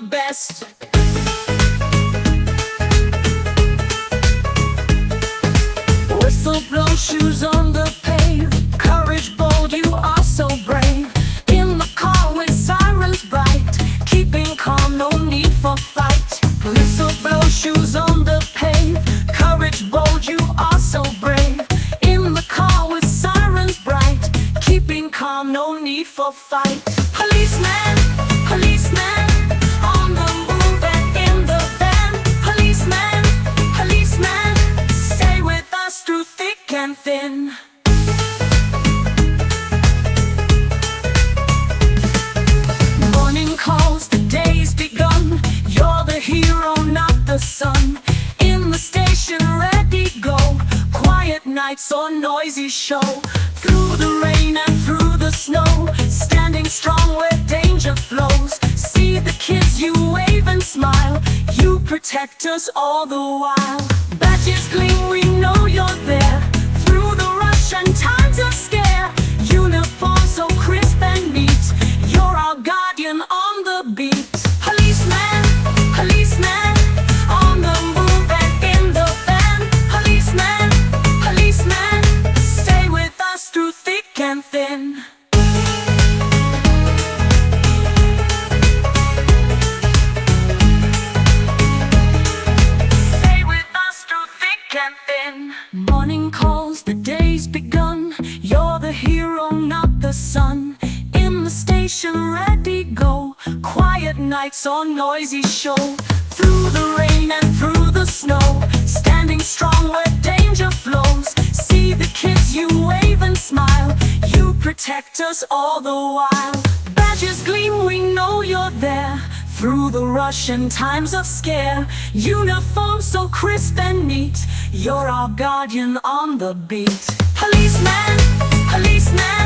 your best. Whistle blow, shoes on the pave. Courage bold, you are so brave. In the car with sirens bright, keeping calm, no need for fight. Whistle blow, shoes on the pave. Courage bold, you are so brave. In the car with sirens bright, keeping calm, no need for fight. Policeman, policeman, on the move and in the van. Policeman, policeman, stay with us through thick and thin. Morning calls, the day's begun. You're the hero, not the sun. In the station, ready, go. Quiet nights or noisy show. Through the rain and through the snow, standing strong where danger flows. See the kids, you wave and smile. You protect us all the while. Badges gleam, we know you're there. Through the rush and times of scare, uniform so crisp and neat. You're our guardian on the beat. Policeman, policeman, on the move and in the van. Policeman, policeman, stay with us through thick and thin. Stay with us through thick and thin. Morning calls, the day's begun. You're the hero, not the sun. In the station, ready, go. Quiet nights or noisy show. Through the rain and through the snow, standing strong where danger flows. See the kids, you wave and smile. You protect us all the while. Badges gleam, we know you're there. Through the rush and times of scare, uniform so crisp and neat. You're our guardian on the beat. Policeman, policeman,